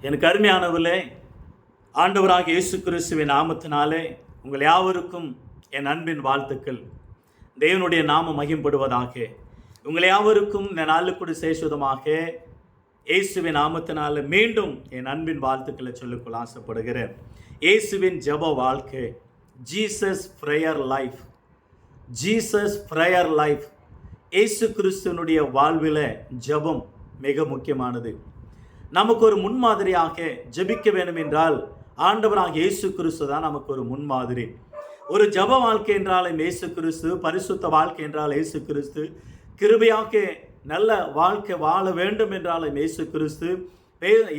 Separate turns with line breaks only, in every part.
எனக்கு அருமையானவர்களே, ஆண்டவராகிய இயேசு கிறிஸ்துவின் நாமத்தினாலே உங்கள் யாவருக்கும் என் அன்பின் வாழ்த்துக்கள். தேவனுடைய நாமம் மகிமைப்படுவதாக. உங்கள் யாவருக்கும் இந்த நாளுக்குடி சேசுவதமாக இயேசுவின் நாமத்தினால மீண்டும் என் அன்பின் வாழ்த்துக்களை சொல்லிக்கொள்ள ஆசைப்படுகிறேன். இயேசுவின் ஜெப வாழ்க்கை, Jesus prayer life, Jesus prayer life. இயேசு கிறிஸ்துவனுடைய வாழ்வில் ஜெபம் மிக முக்கியமானது. நமக்கு ஒரு முன்மாதிரியாக ஜெபிக்க வேண்டும் என்றால் ஆண்டவராகிய இயேசு கிறிஸ்து தான் நமக்கு ஒரு முன்மாதிரி. ஒரு ஜெப வாழ்க்கை என்றாலும் இயேசு கிறிஸ்து, பரிசுத்த வாழ்க்கை என்றால் இயேசு கிறிஸ்து, கிருபையாக நல்ல வாழ்க்கை வாழ வேண்டும் என்றாலும் இயேசு கிறிஸ்து,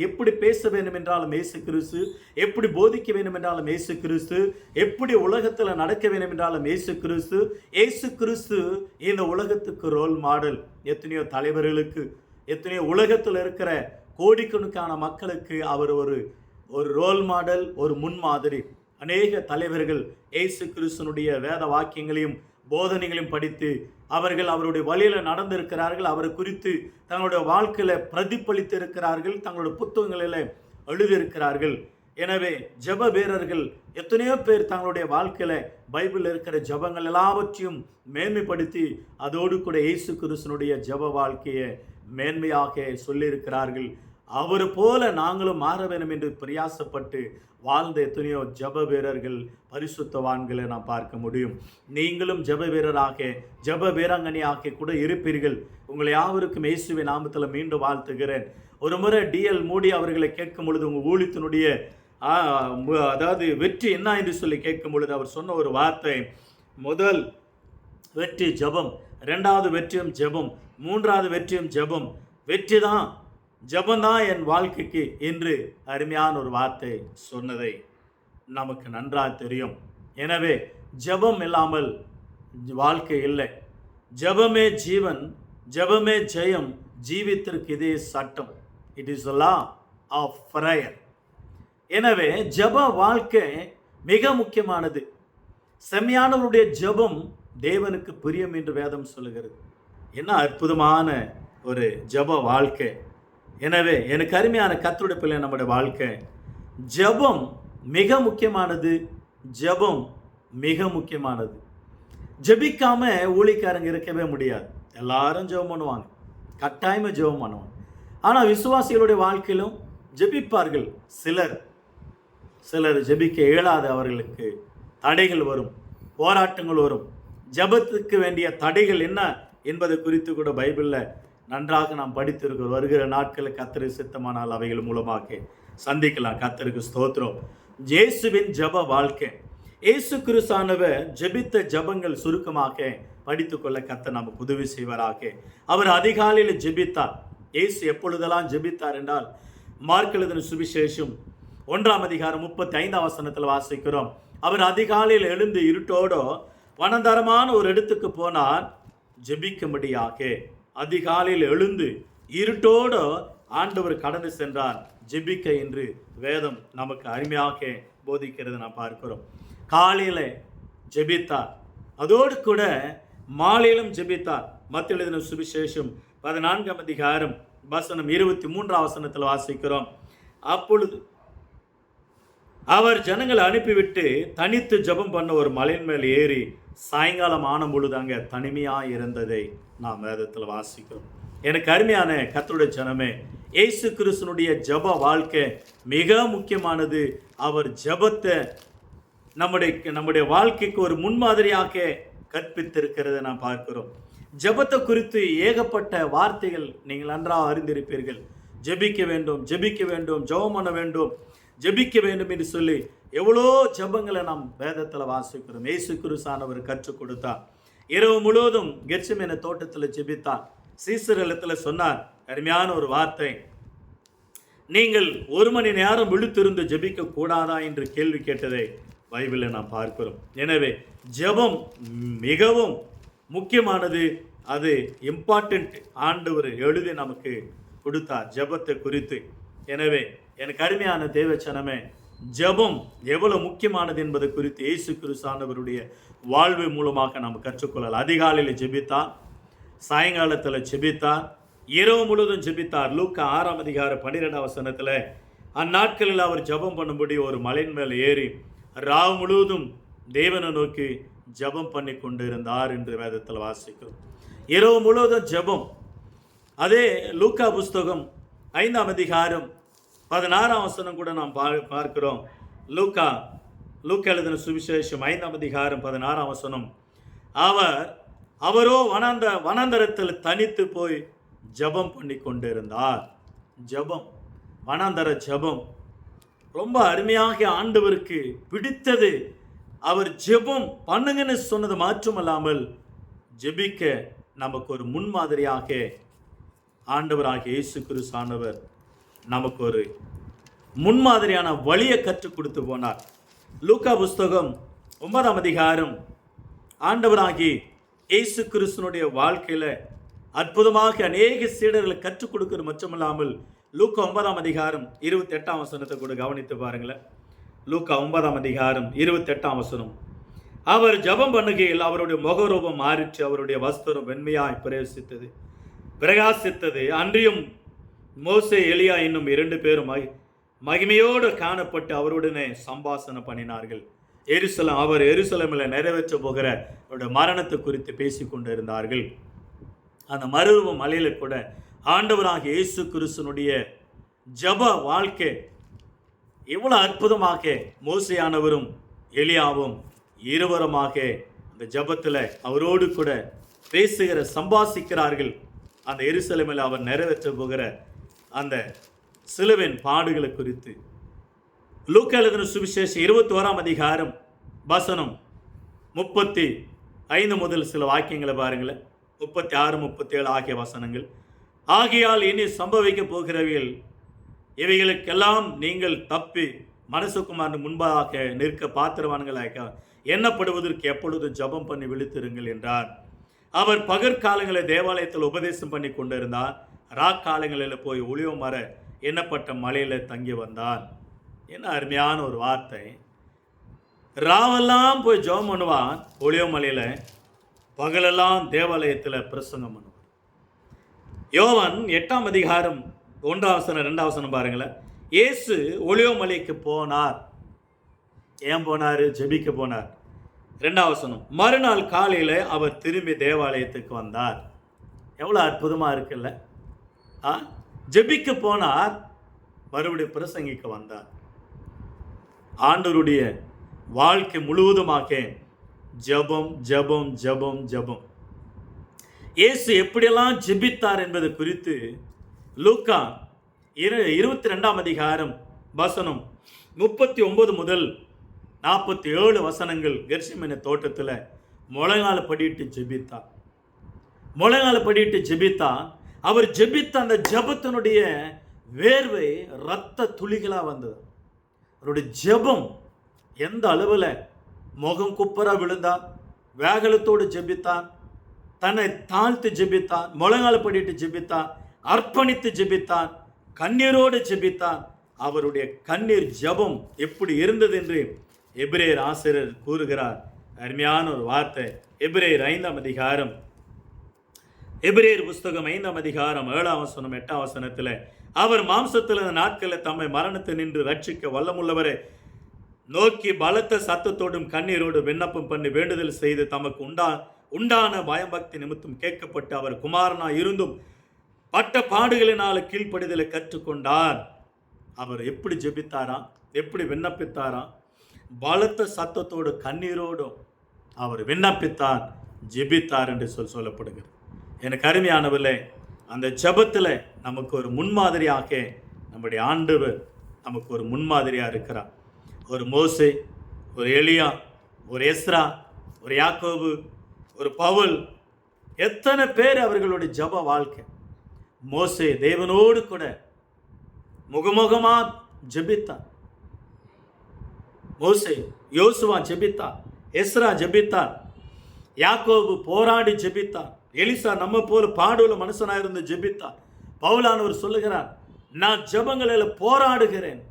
எப்படி பேச வேண்டும் என்றாலும் இயேசு கிறிஸ்து, எப்படி போதிக்க வேண்டும் என்றாலும் இயேசு கிறிஸ்து, எப்படி உலகத்தில் நடக்க வேண்டும் என்றாலும் இயேசு கிறிஸ்து. இயேசு கிறிஸ்து இந்த உலகத்துக்கு ரோல் மாடல். எத்தனையோ தலைவர்களுக்கு, எத்தனையோ உலகத்தில் இருக்கிற கோடிக்கணக்கான மக்களுக்கு அவர் ஒரு ரோல் மாடல், ஒரு முன்மாதிரி. அநேக தலைவர்கள் இயேசு கிறிஸ்துனுடைய வேத வாக்கியங்களையும் போதனைகளையும் படித்து அவர்கள் அவருடைய வழியில் நடந்திருக்கிறார்கள். அவரை குறித்து தங்களுடைய வாழ்க்கையில் பிரதிபலித்து இருக்கிறார்கள், தங்களுடைய புத்தகங்களில் எழுதியிருக்கிறார்கள். எனவே ஜெப வீரர்கள் எத்தனையோ பேர் தங்களுடைய வாழ்க்கையில் பைபிளில் இருக்கிற ஜெபங்கள் எல்லாவற்றையும் மேன்மைப்படுத்தி அதோடு கூட இயேசு கிறிஸ்துனுடைய ஜெப வாழ்க்கையை மேன்மையாக சொல்லியிருக்கிறார்கள். அவர் போல நாங்களும் மாற வேண்டும் என்று பிரயாசப்பட்டு வாழ்ந்த எத்தனையோ ஜெப வீரர்கள், பரிசுத்தவான்களை நாம் பார்க்க முடியும். நீங்களும் ஜெப வீரராக, ஜெப வீராங்கனையாக கூட இருப்பீர்கள். உங்களை யாவருக்கும் இயேசுவின் நாமத்தில் மீண்டும் வாழ்த்துகிறேன். ஒரு முறை டிஎல் மூடி அவர்களை கேட்கும் பொழுது, உங்கள் ஊழியத்தினுடைய அதாவது வெற்றி என்ன என்று சொல்லி கேட்கும் பொழுது அவர் சொன்ன ஒரு வார்த்தை, முதல் வெற்றி ஜெபம், இரண்டாவது வெற்றியும் ஜெபம், மூன்றாவது வெற்றியும் ஜெபம், வெற்றி தான், ஜெபந்தான் என் வாழ்க்கைக்கு என்று அருமையான ஒரு வார்த்தை சொன்னதை நமக்கு நன்றாக தெரியும். எனவே ஜெபம் இல்லாமல் வாழ்க்கை இல்லை. ஜெபமே ஜீவன், ஜெபமே ஜெயம், ஜீவித்திற்கு இதே சட்டம். It is law of prayer. எனவே ஜெப வாழ்க்கை மிக முக்கியமானது. செம்மையானவருடைய ஜெபம் தேவனுக்கு பிரியம் என்று வேதம் சொல்லுகிறது. என்ன அற்புதமான ஒரு ஜெப வாழ்க்கை. எனவே எனக்கு அருமையான கர்த்தருடைய பிள்ளை, நம்முடைய வாழ்க்கை ஜெபம் மிக முக்கியமானது. ஜெபம் மிக முக்கியமானது. ஜெபிக்காம ஊழியக்காரங்க இருக்கவே முடியாது. எல்லாரும் ஜெபம் பண்ணுவாங்க, கட்டாயமாக ஜெபம் பண்ணுவாங்க. ஆனால் விசுவாசிகளுடைய வாழ்க்கையிலும் ஜெபிப்பார்கள். சிலர் ஜெபிக்க இயலாத, அவர்களுக்கு தடைகள் வரும், போராட்டங்கள் வரும். ஜெபத்துக்கு வேண்டிய தடைகள் என்ன என்பது குறித்து கூட பைபிளில் நன்றாக நாம் படித்திருக்கிறோம். வருகிற நாட்களில் கர்த்தருக்கு சித்தமானால் அவைகள் மூலமாக சந்திக்கலாம். கர்த்தருக்கு ஸ்தோத்திரம். இயேசுவின் ஜெப வாழ்க்கை. இயேசு கிறிஸ்துவானவர் ஜெபித்த ஜெபங்கள் சுருக்கமாக படித்துக்கொள்ள கர்த்தர் நமக்கு உதவி செய்வாராக. அவர் அதிகாலையில் ஜெபித்தார். இயேசு எப்பொழுதெல்லாம் ஜெபித்தார் என்றால், மார்க் எழுதின சுவிசேஷம் 1ஆம் அதிகாரம் 35ஆம் வசனத்தில் வாசிக்கிறோம். அவர் அதிகாலையில் எழுந்து இருட்டோடு வனந்தரமான ஒரு இடத்துக்கு போனார் ஜெபிக்கும்படியாக. அதிகாலையில் எழுந்து இருட்டோடு ஆண்டவர் கடந்து சென்றார் ஜெபிக்க என்று வேதம் நமக்கு அருமையாக போதிக்கிறது நாம் பார்க்கிறோம். காலையில் ஜெபித்தார், அதோடு கூட மாலையிலும் ஜெபித்தார். மத்தேயு எழுதின சுவிசேஷம் 14ஆம் அதிகாரம் வசனம் 23ஆம் வசனத்தில் வாசிக்கிறோம். அப்பொழுது அவர் ஜனங்களை அனுப்பிவிட்டு தனித்து ஜெபம் பண்ண ஒரு மலையின் மேல் ஏறி சாயங்காலம் ஆன பொழுது அங்கே தனிமையாக இருந்ததை நாம் வேதத்தில் வாசிக்கிறோம். எனக்கு அருமையான கர்த்தருடைய ஜனமே, இயேசு கிறிஸ்துனுடைய ஜெப வாழ்க்கை மிக முக்கியமானது. அவர் ஜெபத்தை நம்முடைய வாழ்க்கைக்கு ஒரு முன்மாதிரியாக கற்பித்திருக்கிறதை நாம் பார்க்கிறோம். ஜெபத்தை குறித்து ஏகப்பட்ட வார்த்தைகள் நீங்கள் நன்றாக அறிந்திருப்பீர்கள். ஜெபிக்க வேண்டும், ஜெபிக்க வேண்டும், ஜெபம் பண்ண வேண்டும், ஜெபிக்க வேண்டும் என்று சொல்லி எவ்வளோ ஜெபங்களை நாம் வேதத்தில் வாசிக்கிறோம். இயேசு கிறிஸ்துவானவர் கற்றுக் கொடுத்தார். இரவு முழுவதும் கெத்செமனே தோட்டத்தில் ஜெபித்தார். சீசர்களிடத்தில் சொன்னார் அருமையான ஒரு வார்த்தை, நீங்கள் 1 மணி நேரம் விழித்திருந்து ஜெபிக்க கூடாதா என்று கேள்வி கேட்டதை பைபிளில் நாம் பார்க்கிறோம். எனவே ஜெபம் மிகவும் முக்கியமானது. அது இம்பார்ட்டன்ட். ஆண்டவர் எழுதி நமக்கு கொடுத்தார் ஜெபத்தை குறித்து. எனவே எனக்கு அருமையான தேவச்சனமே, ஜெபம் எவ்வளவு முக்கியமானது என்பது குறித்து இயேசு கிறிஸ்துவானவருடைய வாழ்வு மூலமாக நாம் கற்றுக்கொள்ளலாம். அதிகாலையில் ஜெபித்தார், சாயங்காலத்தில் ஜெபித்தார், இரவு முழுவதும் ஜெபித்தார். லூக்கா 6ஆம் அதிகாரம் 12ஆம் வசனத்தில் அந்நாட்களில் அவர் ஜெபம் பண்ணும்படி ஒரு மலையின் மேல் ஏறி ராவு முழுவதும் தேவனை நோக்கி ஜெபம் பண்ணி கொண்டு இருந்தார் என்று வேதத்தில் வாசிக்கிறோம். இரவு முழுவதும் ஜெபம். அதே லூக்கா புஸ்தகம் 5ஆம் அதிகாரம் 16ஆம் வசனம் கூட நாம் பார்க்கிறோம். லூக்கா எழுதின சுவிசேஷம் 5ஆம் அதிகாரம் 16ஆம் வசனம். அவரோ வனாந்தரத்தில் தனித்து போய் ஜெபம் பண்ணி கொண்டிருந்தார். ஜெபம், வனாந்தர ஜெபம் ரொம்ப அருமையாக ஆண்டவருக்கு பிடித்தது. அவர் ஜெபம் பண்ணுங்கன்னு சொன்னது மாற்றமல்லாமல் ஜெபிக்க நமக்கு ஒரு முன்மாதிரியாக ஆண்டவராகிய இயேசு கிறிஸ்து நமக்கு ஒரு முன்மாதிரியான வழியை கற்றுக் கொடுத்து போனார். லூக்கா புஸ்தகம் 9ஆம் அதிகாரம் ஆண்டவராகி இயேசு கிறிஸ்துனுடைய வாழ்க்கையில் அற்புதமாக அநேக சீடர்களை கற்றுக் கொடுக்கிற மற்றமில்லாமல் லூக்கா 9ஆம் அதிகாரம் 28ஆம் வசனத்தை கூட கவனித்து பாருங்களேன். லூக்கா 9ஆம் அதிகாரம் 28ஆம் வசனம். அவர் ஜெபம் பண்ணுகையில் அவருடைய முகரூபம் மாறிற்று, அவருடைய வஸ்திரம் வெண்மையாய் பிரகாசித்தது. அன்றியும் மோசே எலியா என்னும் 2 பேரும் மகிமையோடு காணப்பட்டு அவருடனே சம்பாஷணை பண்ணினார்கள். அவர் எருசலேமில் நிறைவேற்ற போகிற அவருடைய மரணத்தை குறித்து பேசி கொண்டு இருந்தார்கள். அந்த மறுரூப மலையில கூட ஆண்டவராக இயேசு கிறிஸ்துனுடைய ஜெப வாழ்க்கை எவ்வளவு அற்புதமாக மோசேயானவரும் எலியாவும் இருவருமாக அந்த ஜெபத்தில் அவரோடு கூட பேசுகிற சம்பாஷிக்கிறார்கள். அந்த எருசலேமில் அவர் நிறைவேற்ற போகிற அந்த சிலுவின் பாடுகளை குறித்து. லூக்கா எழுதின சுவிசேஷம் 21ஆம் அதிகாரம் வசனம் 35 முதல் சில வாக்கியங்களை பாருங்களேன். 36, 37 ஆகிய வசனங்கள். ஆகையால் இனி சம்பவிக்க போகிறவைகள் இவைகளுக்கெல்லாம் நீங்கள் தப்பி மனுஷகுமாரன் முன்பாக நிற்க பாத்திரவான்களாக எண்ணப்படுவதற்கு எப்பொழுதும் ஜெபம் பண்ணி விழித்திருங்கள் என்றார். அவர் பகற்காலங்களில் தேவாலயத்தில் உபதேசம் பண்ணி கொண்டிருந்தார். ராக்காலங்களில் போய் ஒளிவ மர எண்ணப்பட்ட மலையில் தங்கி வந்தார். என்ன அருமையான ஒரு வார்த்தை. ராவெல்லாம் போய் ஜெபம் பண்ணுவான் ஒளிவ மலையில், பகலெல்லாம் தேவாலயத்தில் பிரசங்கம் பண்ணுவான். யோவான் 8ஆம் அதிகாரம் 1ஆம் வசனம் 2ஆம் வசனம் பாருங்களேன். இயேசு ஒளிவ மலைக்கு போனார். ஏன் போனார்? ஜெபிக்க போனார். 2ஆம் வசனம். மறுநாள் காலையில் அவர் திரும்பி தேவாலயத்துக்கு வந்தார். எவ்வளோ அற்புதமாக இருக்குல்ல. ஜெபிக்க போனார், மறுபடியும் பிரசங்கிக்க வந்தார். ஆண்டவருடைய வாழ்க்கை முழுவதுமாக ஜெபம் ஜெபம் ஜெபம் ஜெபம். இயேசு எப்படியெல்லாம் ஜெபித்தார் என்பது குறித்து லூக்கா 22ஆம் அதிகாரம் வசனம் 39 முதல் 47 வசனங்கள். கெர்சமேனு தோட்டத்தில் முழங்கால படிட்டு ஜெபித்தார். முழங்கால படிட்டு ஜெபித்தார். அவர் ஜெபித்த அந்த ஜெபத்தினுடைய வேர்வை இரத்த துளிகளாக வந்தது. அவருடைய ஜெபம் எந்த அளவில் முகம் குப்பரா விழுந்தார், வேகலத்தோடு ஜெபித்தார், தன்னை தாழ்த்து ஜெபித்தார், முழங்கால படிட்டு ஜெபித்தார், அர்ப்பணித்து ஜெபித்தார், கண்ணீரோடு ஜெபித்தார். அவருடைய கண்ணீர் ஜெபம் எப்படி இருந்தது என்று எபிரேயர் ஆசிரியர் கூறுகிறார். அருமையான ஒரு வார்த்தை. எபிரேயர் 5ஆம் அதிகாரம், எபிரேயர் புஸ்தகம் 5ஆம் அதிகாரம் 7ஆம் வசனம் 8ஆம் வசனத்தில், அவர் மாம்சத்தில் இந்த நாட்களில் தம்மை மரணத்தை நின்று ரட்சிக்க வல்லமுள்ளவரை நோக்கி பலத்த சத்தத்தோடும் கண்ணீரோடு விண்ணப்பம் பண்ணி வேண்டுதல் செய்து தமக்கு உண்டான பயபக்தி நிமித்தம் கேட்கப்பட்டு அவர் குமாரனா இருந்தும் பட்ட பாடுகளினால கீழ்ப்படிதலை கற்றுக்கொண்டார். அவர் எப்படி ஜெபித்தாராம், எப்படி விண்ணப்பித்தாராம்? பலத்த சத்தத்தோடு கண்ணீரோடும் அவர் விண்ணப்பித்தார், ஜெபித்தார் என்று சொல்லப்படுகிறது. எனக்கு அருமையானவர்களே, அந்த ஜெபத்தில் நமக்கு ஒரு முன்மாதிரியாக நம்முடைய ஆண்டவர் நமக்கு ஒரு முன்மாதிரியாக இருக்கிறார். ஒரு மோசே, ஒரு எலியா, ஒரு எஸ்ரா, ஒரு யாக்கோபு, ஒரு பவுல், எத்தனை பேர் அவர்களுடைய ஜெப வாழ்க்கை. மோசே தேவனோடு கூட முகமுகமாக ஜெபித்தார். மோசே, யோசுவா ஜெபித்தார், எஸ்ரா ஜெபித்தார், யாக்கோபு போராடி ஜெபித்தார், எலிசா நம்ம போல பாடுள்ள மனுஷனாக இருந்து ஜெபித்தார். பவுலானவர் சொல்லுகிறார், நான் ஜெபங்களில் போராடுகிறேன்.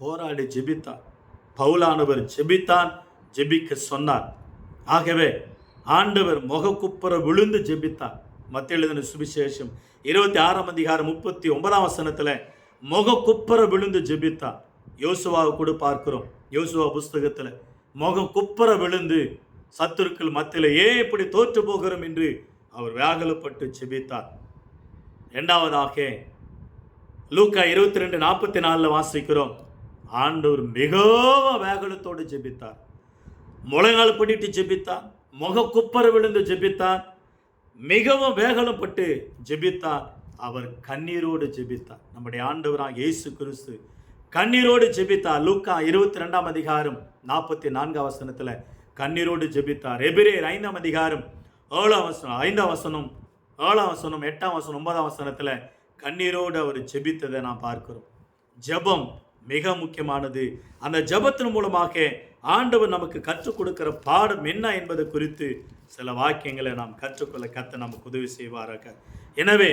போராடி ஜெபித்தார். பவுலானவர் ஜெபித்தான், ஜெபிக்க சொன்னார். ஆகவே ஆண்டவர் முகக்குப்புற விழுந்து ஜெபித்தார். மத்தேயு எழுதின சுவிசேஷம் 26ஆம் அதிகாரம் 39ஆம் வசனத்தில் முக குப்புற விழுந்து ஜெபித்தார். யோசுவாவை கூட பார்க்கிறோம். யோசுவா புஸ்தகத்தில் முகம் குப்புற விழுந்து சத்துருக்கள் மத்தியில் ஏன் இப்படி தோற்று போகிறோம் என்று அவர் வேகலப்பட்டு ஜெபித்தார். இரண்டாவதாக லூக்கா 22:44 வாசிக்கிறோம். ஆண்டவர் மிகவும் வேகலத்தோடு ஜெபித்தார். முழங்கால் பண்ணிட்டு ஜெபித்தார். முக குப்பர விழுந்து ஜெபித்தார். மிகவும் வேகலப்பட்டு ஜெபித்தார். அவர் கண்ணீரோடு ஜெபித்தார். நம்முடைய ஆண்டவராக இயேசு கிறிஸ்து கண்ணீரோடு ஜெபித்தார். லூக்கா 22:44 கண்ணீரோடு ஜெபித்தார். எபிரேயர் 5 7 8 9 கண்ணீரோடு அவர் ஜெபித்ததை நாம் பார்க்கிறோம். ஜெபம் மிக முக்கியமானது. அந்த ஜெபத்தின் மூலமாக ஆண்டவர் நமக்கு கற்றுக் கொடுக்கிற பாடம் என்ன என்பது குறித்து சில வாக்கியங்களை நாம் கற்றுக்கொள்ள கர்த்தர் நமக்கு உதவி செய்வாராக. எனவே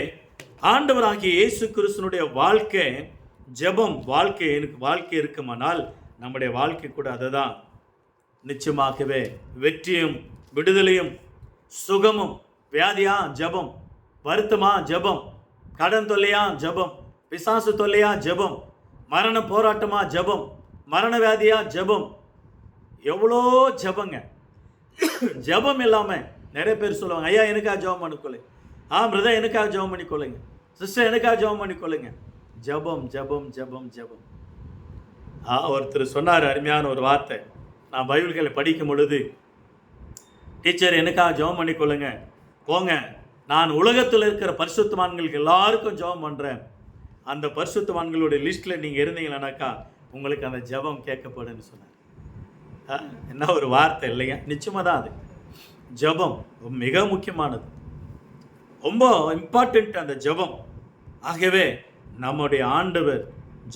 ஆண்டவராகிய இயேசு கிறிஸ்துனுடைய வாழ்க்கை ஜெபம் வாழ்க்கை இருக்குமானால் நம்முடைய வாழ்க்கை கூட அதுதான். நிச்சயமாகவே வெற்றியும் விடுதலையும் சுகமும். வியாதியா ஜெபம், வருத்தமா ஜெபம், கடன் தொல்லையா ஜெபம், பிசாசு தொல்லையா ஜெபம், மரண போராட்டமா ஜெபம், மரண வியாதியா ஜெபம். எவ்வளோ ஜெபங்க. ஜெபம் இல்லாமல் நிறைய பேர் சொல்லுவாங்க, ஐயா எனக்காக ஜெபம் பண்ணிக்கொள்ளு, பிரதர் எனக்காக ஜெபம் பண்ணிக்கொள்ளுங்க, சிஸ்டர் எனக்காக ஜெபம் பண்ணிக்கொள்ளுங்க. ஜெபம் ஜெபம் ஜெபம் ஜெபம். ஒருத்தர் சொன்னார் அருமையான ஒரு வார்த்தை. நான் பைபிள்களை படிக்கும் பொழுது, டீச்சர் எனக்காக ஜெபம் பண்ணிக்கொள்ளுங்க, போங்க நான் உலகத்தில் இருக்கிற பரிசுத்தவான்களுக்கு எல்லாருக்கும் ஜெபம் பண்ணுறேன், அந்த பரிசுத்தவான்களுடைய லிஸ்ட்டில் நீங்கள் இருந்தீங்களானாக்கா உங்களுக்கு அந்த ஜெபம் கேட்கப்படுன்னு சொன்னார். என்ன ஒரு வார்த்தை இல்லைங்க. நிச்சயமாக தான் அது. ஜெபம் மிக முக்கியமானது, ரொம்ப இம்பார்ட்டண்ட் அந்த ஜெபம். ஆகவே நம்முடைய ஆண்டவர்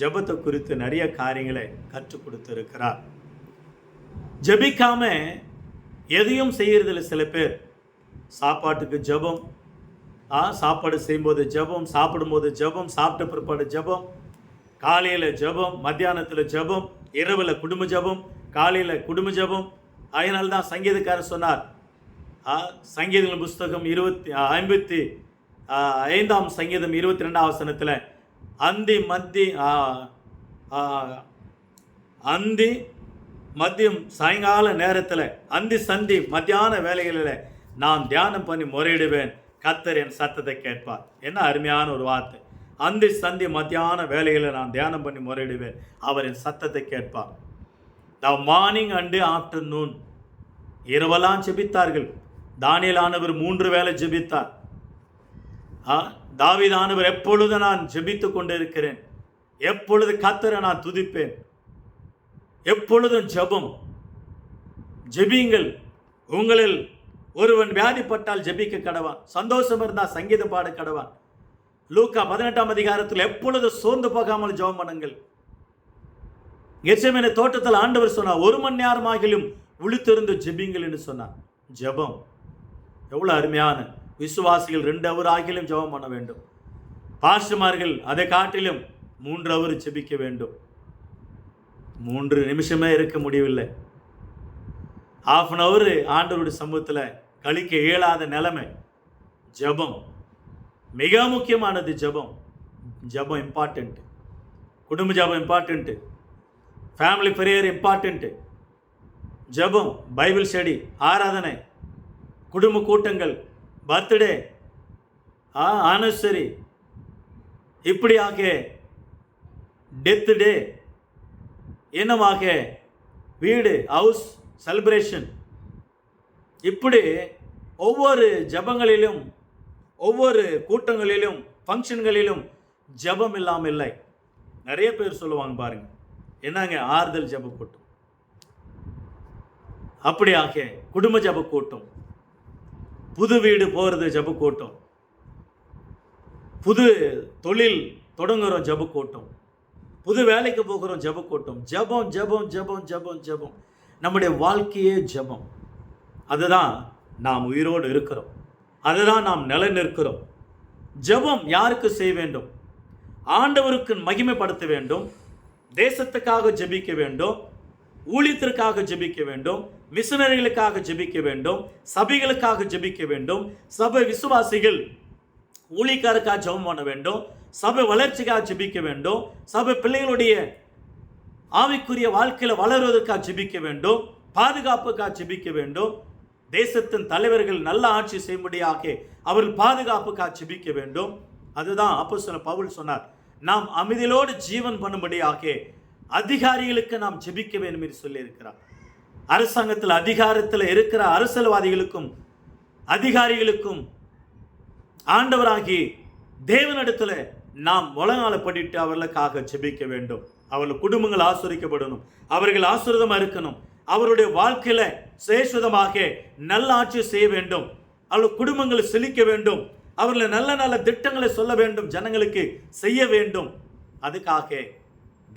ஜெபத்தை குறித்து நிறைய காரியங்களை கற்றுக் கொடுத்திருக்கிறார். ஜெபிக்காம எதையும் செய்யறதில்லை சில பேர். சாப்பாட்டுக்கு ஜெபம், சாப்பாடு செய்யும்போது ஜெபம், சாப்பிடும்போது ஜெபம், சாப்பிட்ட பிற்பாடு ஜெபம், காலையில் ஜெபம், மத்தியானத்தில் ஜெபம், இரவில் குடும்ப ஜெபம், காலையில் குடும்ப ஜெபம். அதனால்தான் சங்கீதக்காரர் சொன்னார், சங்கீதங்களின் புஸ்தகம் 55 சங்கீதம் 22 அந்தி மதியம் சாயங்கால நேரத்தில், அந்தி சந்தி மத்தியான வேலைகளில் நான் தியானம் பண்ணி முறையிடுவேன், கர்த்தர் என் சத்தத்தை கேட்பார். என்ன அருமையான ஒரு வார்த்தை. அந்தி சந்தி மத்தியான வேலைகளில் நான் தியானம் பண்ணி முறையிடுவேன், அவர் என் சத்தத்தை கேட்பார். த மார்னிங் அண்டு ஆஃப்டர்நூன், இரவெல்லாம் ஜெபித்தார்கள். தானியேலானவர் 3 வேளை ஜெபித்தார். தாவீதானவர் எப்பொழுது நான் ஜெபித்து கொண்டு இருக்கிறேன், எப்பொழுது கர்த்தரை நான் துதிப்பேன், எப்பொழுதும் ஜெபம். ஜெபியுங்கள். உங்களில் ஒருவன் வியாதிப்பட்டால் ஜெபிக்க கடவான், சந்தோஷம் இருந்தால் சங்கீதம் பாட கடவான். லூக்கா 18 எப்பொழுது சோர்ந்து போகாமல் ஜெபம் பண்ணுங்கள். கெத்செமனே தோட்டத்தில் ஆண்டவர் சொன்னார், 1 மணி நேரமாகிலும் விழித்திருந்து ஜெபிங்கள் என்று சொன்னார். ஜெபம் எவ்வளோ அருமையான. விசுவாசிகள் 2 ஹவர் ஆகிலும் ஜெபம் பண்ண வேண்டும். பாஸ்டர்மார்கள் அதை காட்டிலும் 3 ஹவர் ஜெபிக்க வேண்டும். 3 நிமிஷமே இருக்க முடியவில்லை. 1/2 ஹவர் ஆண்டவருடைய சமூகத்தில் கழிக்க இயலாத நிலைமை. ஜெபம் மிக முக்கியமானது. ஜெபம் ஜெபம் இம்பார்ட்டண்ட்டு. குடும்ப ஜெபம் இம்பார்ட்டண்ட்டு. Family prayer important. ஜெபம், பைபிள் ஸ்டடி, ஆராதனை, குடும்ப கூட்டங்கள், பர்த்டே, ஆனிவர்சரி, இப்படியாக டெத் டே, என்னமாக வீடு ஹவுஸ் செலிப்ரேஷன், இப்படி ஒவ்வொரு ஜபங்களிலும் ஒவ்வொரு கூட்டங்களிலும் ஃபங்க்ஷன்களிலும் ஜபம் இல்லாமல் இல்லை. நிறைய பேர் சொல்லுவாங்க பாருங்க, என்னங்க ஆறுதல் ஜப கூட்டம், அப்படியாக குடும்ப ஜப கூட்டம், புது வீடு போகிறது ஜப கூட்டம், புது தொழில் தொடங்குகிறோம் ஜப கூட்டம், புது வேலைக்கு போகிறோம் ஜப கூட்டம். ஜபம் ஜபம் ஜபம் ஜபம் ஜபம். நம்முடைய வாழ்க்கையே ஜபம். அதுதான் நாம் உயிரோடு இருக்கிறோம், அதுதான் நாம் நிலை நிற்கிறோம். ஜபம் யாருக்கு செய்ய வேண்டும்? ஆண்டவருக்கு மகிமைப்படுத்த வேண்டும், தேசத்துக்காக ஜெபிக்க வேண்டும், ஊழியத்திற்காக ஜெபிக்க வேண்டும், மிஷனரிகளுக்காக ஜெபிக்க வேண்டும், சபைகளுக்காக ஜெபிக்க வேண்டும், சபை விசுவாசிகள் ஊழியக்காரருக்காக ஜெபம் பண்ண வேண்டும், சபை வளர்ச்சிக்காக ஜெபிக்க வேண்டும். சபை பிள்ளைகளுடைய ஆவிக்குரிய வாழ்க்கையில் வளருவதற்காக ஜெபிக்க வேண்டும். பாதுகாப்புக்காக ஜெபிக்க வேண்டும். தேசத்தின் தலைவர்கள் நல்ல ஆட்சி செய்யும்படியாக அவர்கள் பாதுகாப்புக்காக ஜெபிக்க வேண்டும். அதுதான் அப்போஸ்தலன் பவுல் சொன்னார், நாம் அமைதியோடு ஜீவன் பண்ணும்படியாக அதிகாரிகளுக்கு நாம் ஜெபிக்க வேண்டும் என்று சொல்லி இருக்கிறார். அரசாங்கத்தில் அதிகாரத்தில் இருக்கிற அரசியல்வாதிகளுக்கும் அதிகாரிகளுக்கும் ஆண்டவராகி தேவனிடத்தில் நாம் முழங்காலப்படிட்டு அவர்களுக்காக ஜெபிக்க வேண்டும். அவர்கள் குடும்பங்கள் ஆசீர்வதிக்கப்படணும், அவர்கள் ஆசீர்வாதமாக இருக்கணும், அவருடைய வாழ்க்கையில சேஷதமாக நல்ல ஆட்சி செய்ய வேண்டும், அவர்கள் குடும்பங்களை செழிக்க வேண்டும், அவர்களை நல்ல நல்ல திட்டங்களை சொல்ல வேண்டும், ஜனங்களுக்கு செய்ய வேண்டும். அதுக்காக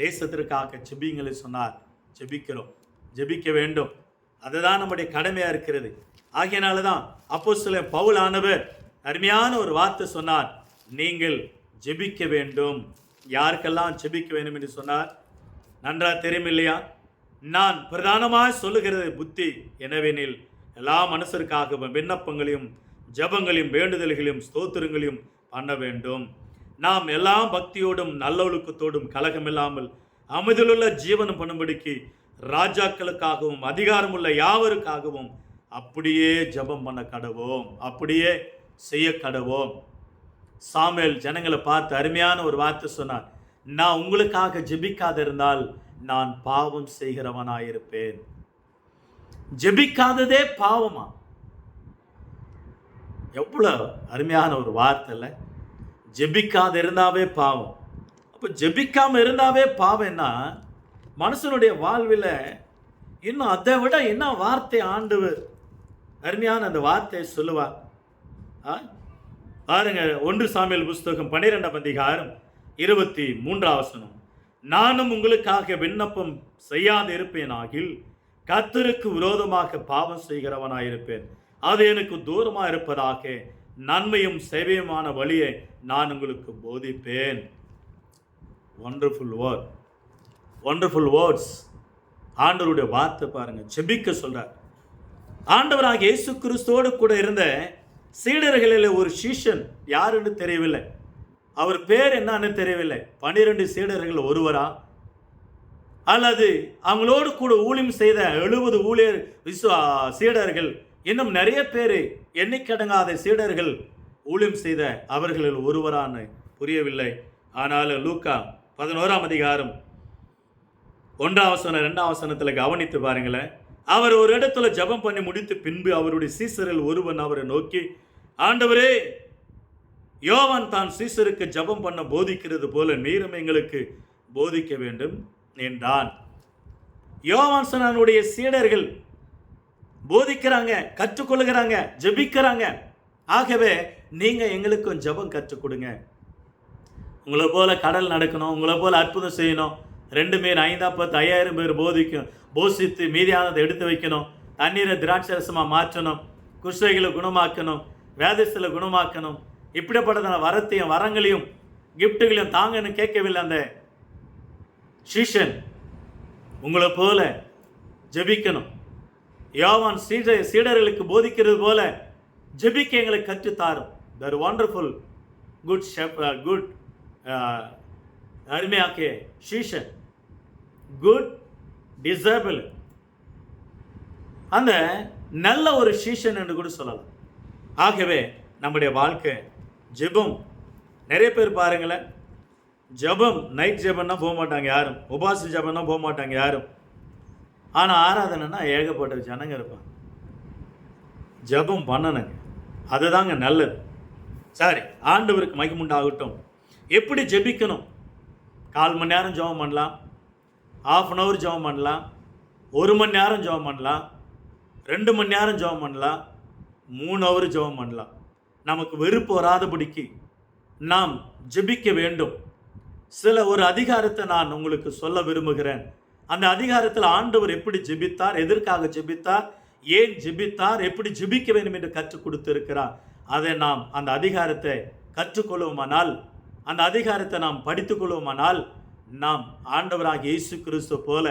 தேசத்திற்காக ஜெபிங்களை சொன்னார். ஜெபிக்க வேண்டும். அதுதான் நம்முடைய கடமையா இருக்கிறது. ஆகையினால தான் அப்போஸ்தலன் பவுல் ஆனவர் அருமையான ஒரு வார்த்தை சொன்னார், நீங்கள் ஜெபிக்க வேண்டும். யாருக்கெல்லாம் ஜெபிக்க வேண்டும் என்று சொன்னார்? நன்றா தெரியும் இல்லையா? நான் பிரதானமாக சொல்லுகிறது புத்தி எனவெனில் எல்லா மனுஷருக்காகவும் விண்ணப்பங்களையும் ஜபங்களையும் வேண்டுதல்களையும் ஸ்தோத்திரங்களையும் பண்ண வேண்டும். நாம் எல்லாம் பக்தியோடும் நல்லொழுக்கத்தோடும் கலகமில்லாமல் அமைதியுள்ள ஜீவனம் பண்ணும்படிக்கு ராஜாக்களுக்காகவும் அதிகாரமுள்ள யாவருக்காகவும் அப்படியே ஜபம் பண்ண கடவோம், அப்படியே செய்ய கடவோம். சாமுவேல் ஜனங்களை பார்த்து அருமையான ஒரு வார்த்தை சொன்னார், நான் உங்களுக்காக ஜெபிக்காத இருந்தால் நான் பாவம் செய்கிறவனாயிருப்பேன். ஜெபிக்காததே பாவமா? எவ்வளவு அருமையான ஒரு வார்த்தை இல்லை? ஜெபிக்காத இருந்தாவே பாவம். அப்போ ஜெபிக்காம இருந்தாவே பாவம்னா மனுஷனுடைய வாழ்வில் இன்னும் அதை விட என்ன வார்த்தை ஆண்டவர் அருமையான அந்த வார்த்தையை சொல்லுவார். பாருங்க, 1 சாமுவேல் புஸ்தகம் 12ஆம் அதிகாரம் 23ஆம் வசனம். நானும் உங்களுக்காக விண்ணப்பம் செய்யாது இருப்பேனாகில் கர்த்தருக்கு விரோதமாக பாவம் செய்கிறவனாயிருப்பேன். அது எனக்கு தூரமாக இருப்பதாக நன்மையும் சேவையுமான வழியை நான் உங்களுக்கு போதிப்பேன். Wonderful words. ஆண்டவருடைய வார்த்தை பாருங்க. ஜெபிக்க சொல்றார். ஆண்டவராக இயேசு கிறிஸ்துவோடு கூட இருந்த சீடர்களில் ஒரு சீஷன் யாருன்னு தெரியவில்லை, அவர் பேர் என்னன்னு தெரியவில்லை. 12 சீடர்கள் ஒருவரா அல்லது அவங்களோடு கூட ஊழியம் செய்த 70 சீடர்கள், இன்னும் நிறைய பேர் எண்ணிக்கடங்காத சீடர்கள் ஊழியம் செய்த அவர்களில் ஒருவரான்னு புரியவில்லை. ஆனால் லூக்கா 11ஆம் அதிகாரம் 1ஆம் வசனம் 2ஆம் வசனத்தில் கவனித்து பாருங்களேன். அவர் ஒரு இடத்துல ஜெபம் பண்ணி முடித்து பின்பு அவருடைய சீசரில் ஒருவன் அவரை நோக்கி, ஆண்டவரே, யோவான் தான் சீசருக்கு ஜெபம் பண்ண போதிக்கிறது போல நீரும் எங்களுக்கு போதிக்க வேண்டும் என்றான். யோவான் சொன்னானுடைய சீடர்கள் போதிக்கிறாங்க, கற்றுக்கொள்கிறாங்க, ஜெபிக்கிறாங்க. ஆகவே நீங்க எங்களுக்கும் ஜெபம் கற்றுக் கொடுங்க. உங்களை போல கடல் நடக்கணும், உங்களை போல அற்புதம் செய்யணும், 2 பேர் 5 10 5000 பேர் போஷித்து மீதியானதை எடுத்து வைக்கணும், தண்ணீரை திராட்சரசமாக மாற்றணும், குஷ்டைகளை குணமாக்கணும், வேதஸ்தில குணமாக்கணும், இப்படிப்பட்ட வரத்தையும் வரங்களையும் கிஃப்ட்டுகளையும் தாங்கன்னு கேட்கவில்லை அந்த சீஷன். உங்களை போல ஜெபிக்கணும், யோவான் சீடர்களுக்கு போதிக்கிறது போல ஜெபிக்க எங்களுக்கு கற்றுத்தாரும். தர் வண்டர்ஃபுல் குட் அருமையாக்கிய சீஷன், குட் டிசேபிள், அந்த நல்ல ஒரு சீஷன் என்று கூட சொல்லலாம். ஆகவே நம்முடைய வாழ்க்கை ஜெபம். நிறைய பேர் பாருங்களேன், ஜெபம் நைட் ஜெபம்னா போக மாட்டாங்க யாரும், உபாச ஜெபம்னா போக மாட்டாங்க யாரும். ஆனால் ஆராதனைனா ஏகப்பட்ட ஜனங்க இருப்பாங்க. ஜெபம் பண்ணணுங்க, அதுதாங்க நல்லது. சரி, ஆண்டவருக்கு மகிமுண்டாகட்டும். எப்படி ஜெபிக்கணும்? 1/4 மணி நேரம் ஜெபம் பண்ணலாம், 1/2 hour ஜெபம் பண்ணலாம், 1 மணி நேரம் ஜெபம் பண்ணலாம், 2 மணி நேரம் ஜெபம் பண்ணலாம், 3 hour ஜெபம் பண்ணலாம். நமக்கு வெறுப்பு வராதபடிக்கு நாம் ஜெபிக்க வேண்டும். ஒரு அதிகாரத்தை நான் உங்களுக்கு சொல்ல விரும்புகிறேன். அந்த அதிகாரத்தில் ஆண்டவர் எப்படி ஜெபித்தார், எதற்காக ஜெபித்தார், ஏன் ஜெபித்தார், எப்படி ஜெபிக்க வேண்டும் என்று கற்றுக் கொடுத்திருக்கிறார். அதை நாம் அந்த அதிகாரத்தை கற்றுக்கொள்வோமானால், அந்த அதிகாரத்தை நாம் படித்துக்கொள்வோமானால், நாம் ஆண்டவராக இயேசு கிறிஸ்து போல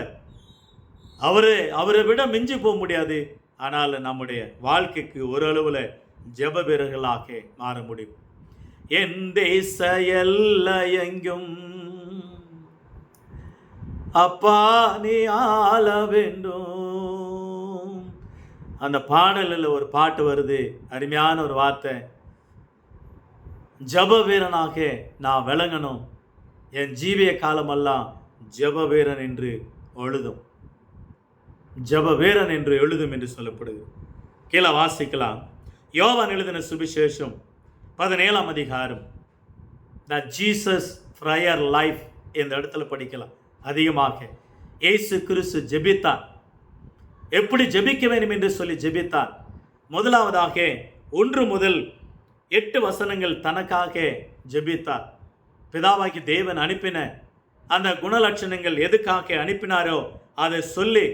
அவரை விட மிஞ்சி போக முடியாது. ஆனால் நம்முடைய வாழ்க்கைக்கு ஓரளவில் ஜெப வீரர்களாக மாற முடியும். என் தேச எல்லையெங்கும் அப்பா நீ ஆள வேண்டும். அந்த பாடலில் ஒரு பாட்டு வருது, அருமையான ஒரு வார்த்தை. ஜப வீரனாக நான் விளங்கணும், என் ஜீவிய காலமெல்லாம் ஜப வீரன் என்று எழுதும், ஜப வீரன் என்று எழுதும் என்று சொல்லப்படுது. கீழே வாசிக்கலாம். யோவான் எழுதின சுவிசேஷம் 17ஆம் அதிகாரம், த ஜீசஸ் ப்ரேயர் லைஃப் இந்த இடத்துல படிக்கலாம். அதிகமாக இயேசு கிறிஸ்து ஜெபித்தார். எப்படி ஜெபிக்க வேண்டும் என்று சொல்லி ஜெபித்தார். முதலாவதாக 1 முதல் 8 வசனங்கள் தனக்காக ஜெபித்தார். பிதாவாகி தேவன் அனுப்பின அந்த குணலட்சணங்கள் எதுக்காக அனுப்பினாரோ அதை சொல்லி,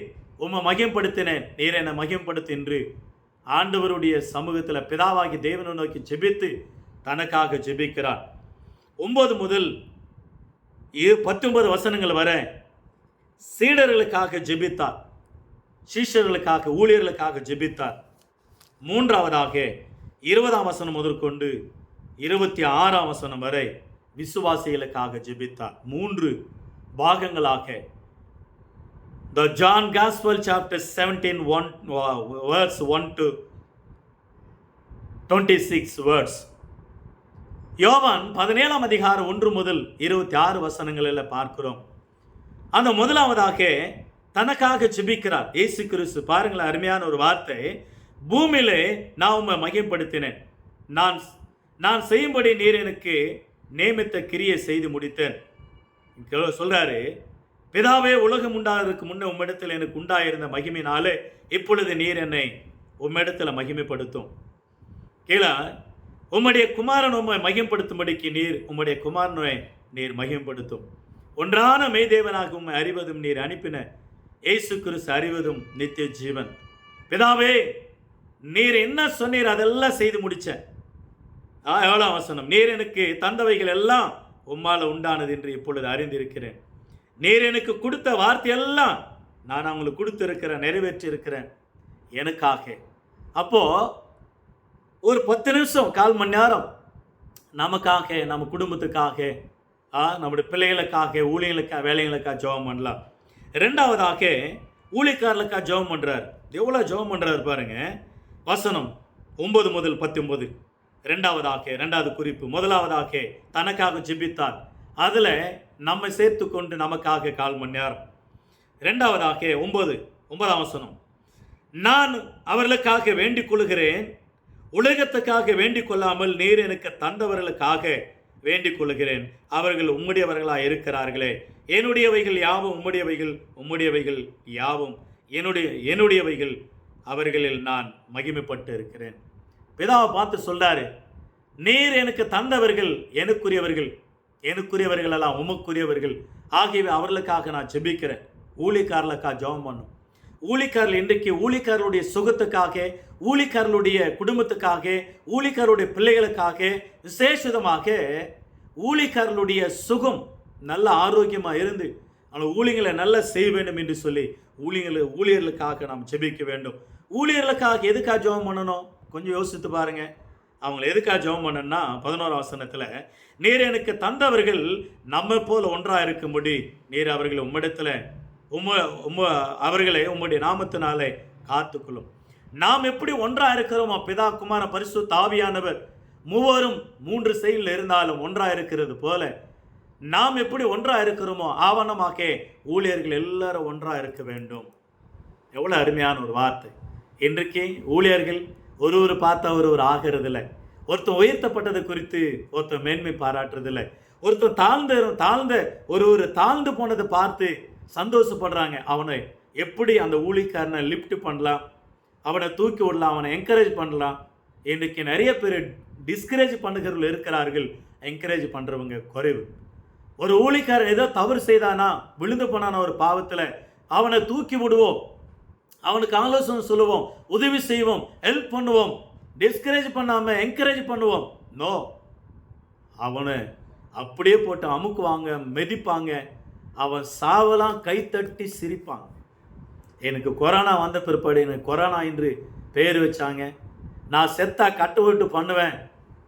உம்மை மகிமைப்படுத்தினேன், நீர் என்னை மகிமைப்படுத்து என்று ஆண்டவருடைய சமூகத்தில் பிதாவாகி தேவனை நோக்கி ஜெபித்து தனக்காக ஜெபிக்கிறார். 9 முதல் 19 வசனங்கள் வர சீடர்களுக்காக ஜெபித்தார், சீஷர்களுக்காக, ஊழியர்களுக்காக ஜெபித்தார். மூன்றாவதாக 20ஆம் வசனம் முதற்கொண்டு 26ஆம் வசனம் வரை விசுவாசிகளுக்காக ஜெபித்தார். 3 பாகங்களாக. The John Gospel chapter 17 verse 1 to 26 words. யோவான் 17ஆம் அதிகாரம் 1 முதல் 26 வசனங்களில் பார்க்கிறோம். அந்த முதலாவதாக தனக்காக ஜெபிக்கிறார் இயேசு கிறிஸ்து. பாருங்களேன், அருமையான ஒரு வார்த்தை. பூமியிலே நான் உம்மை மகிமைப்படுத்தினேன், நான் செய்யும்படி நீர் எனக்கு நியமித்த கிரியை செய்து முடித்தேன் சொல்றாரு. பிதாவே, உலகம் உண்டாகிறதுக்கு முன்னே உம்மிடத்தில் எனக்கு உண்டாயிருந்த மகிமையினாலே இப்பொழுது நீர் என்னை உம்மிடத்தில் மகிமைப்படுத்தும். கீழே, உம்முடைய குமாரன் உம்மை மகிமைப்படுத்தும்படிக்கு நீர் உம்முடைய குமாரனை நீர் மகிமைப்படுத்தும். ஒன்றான மெய்தேவனாக உம்மை அறிவதும் நீர் அனுப்பின இயேசு கிறிஸ்து அறிவதும் நித்திய ஜீவன். பிதாவே, நீர் என்ன சொன்னீர் அதெல்லாம் செய்து முடிச்ச. 7ஆம் வசனம், நீர் எனக்கு தந்தவைகள் எல்லாம் உம்மால உண்டானது என்று இப்பொழுது அறிந்திருக்கிறேன். நீர் எனக்கு கொடுத்த வார்த்தையெல்லாம் நான் அவங்களுக்கு கொடுத்திருக்கிறேன், நிறைவேற்றி இருக்கிறேன் எனக்காக. அப்போ ஒரு 10 நிமிஷம், 1/4 மணி நேரம் நமக்காக, நம்ம குடும்பத்துக்காக, நம்முடைய பிள்ளைகளுக்காக, ஊழியர்களுக்காக, வேலைகளுக்காக ஜெபம் பண்ணலாம். 2ஆவதாக ஊழியக்காரர்களுக்காக ஜெபம் பண்ணுறார். எவ்வளோ ஜெபம் பண்ணுறாரு பாருங்க. வசனம் 9 முதல் 19. 2வது குறிப்பு. முதலாவதாக தனக்காக ஜெபித்தார். அதில் நம்மை சேர்த்து கொண்டு நமக்காக 1/4 மணி நேரம். 2ஆவதாக 9ஆம் வசனம், நான் அவர்களுக்காக வேண்டிக் கொள்கிறேன், உலகத்துக்காக வேண்டிக் கொள்ளாமல் நீர் எனக்கு தந்தவர்களுக்காக வேண்டிக் கொள்கிறேன். அவர்கள் உம்முடையவர்களாக இருக்கிறார்களே. என்னுடையவைகள் யாவும் உம்முடையவைகள், உம்முடையவைகள் யாவும் என்னுடையவைகள். அவர்களில் நான் மகிமைப்பட்டு இருக்கிறேன். பிதாவை பார்த்து சொல்றாரு, நீர் எனக்கு தந்தவர்கள் எனக்குரியவர்கள், எனக்குரியவர்கள் எல்லாம் உமக்குரியவர்கள். ஆகியவை அவர்களுக்காக நான் ஜெபிக்கிறேன். ஊழியக்காரர்களுக்காக ஜெபம் பண்ணும். ஊழியக்காரர்கள் இன்றைக்கு ஊழியக்காரர்களுடைய சுகத்துக்காக, ஊழியக்காரர்களுடைய குடும்பத்துக்காக, ஊழியக்காரருடைய பிள்ளைகளுக்காக, விசேஷமாக ஊழியக்காரர்களுடைய சுகம் நல்ல ஆரோக்கியமாக இருந்து அந்த ஊழியர்களை நல்லா செய்ய வேண்டும் என்று சொல்லி ஊழியர்களுக்காக நாம் ஜெபிக்க வேண்டும். ஊழியர்களுக்காக எதுக்காக ஜெபம் பண்ணணும்? கொஞ்சம் யோசித்து பாருங்க. அவங்களை எதுக்காக ஜெபம் பண்ணணும்னா 11ஆம் வசனத்தில், நீர் எனக்கு தந்தவர்கள் நம்ம போல் ஒன்றாக இருக்கும்படி நீர் அவர்களை உம்மிடத்தில் அவர்களை உம்முடைய நாமத்தினாலே காத்துக்கொள்ளும். நாம் எப்படி ஒன்றாக இருக்கிறோமோ, பிதா குமார பரிசுத்த ஆவியானவர் மூவரும் 3 செயலில் இருந்தாலும் ஒன்றாக இருக்கிறது போல நாம் எப்படி ஒன்றாக இருக்கிறோமோ ஆவணமாக ஊழியர்கள் எல்லாரும் ஒன்றாக இருக்க வேண்டும். எவ்வளோ அருமையான ஒரு வார்த்தை. இன்றைக்கு ஊழியர்கள் ஒரு பார்த்தா ஒரு ஆகிறதில்லை. ஒருத்தன் உயர்த்தப்பட்டதை குறித்து ஒருத்தன் மேன்மை பாராட்டுறதில்லை. ஒருத்தன் தாழ்ந்து போனதை பார்த்து சந்தோஷப்படுறாங்க. அவனை எப்படி அந்த ஊழியக்காரனை லிஃப்ட் பண்ணலாம், அவனை தூக்கி விடலாம், அவனை என்கரேஜ் பண்ணலாம். இன்றைக்கு நிறைய பேர் டிஸ்கரேஜ் பண்ணுகிறவர்கள் இருக்கிறார்கள், என்கரேஜ் பண்ணுறவங்க குறைவு. ஒரு ஊழியக்காரன் ஏதோ தவறு செய்தானா, விழுந்து போனான ஒரு பாவத்தில், அவனை தூக்கி விடுவோம், அவனுக்கு ஆலோசனை சொல்லுவோம், உதவி செய்வோம், ஹெல்ப் பண்ணுவோம், டிஸ்கரேஜ் பண்ணாமல் என்கரேஜ் பண்ணுவோம். நோ, அவனை அப்படியே போட்டு அமுக்குவாங்க, மெதிப்பாங்க, அவன் சாவலாம் கைத்தட்டி சிரிப்பாங்க. எனக்கு கொரோனா வந்த பிற்பாடு எனக்கு கொரோனா என்று பெயர் வச்சாங்க. நான் செத்தா கட்டு ஓட்டு பண்ணுவேன்,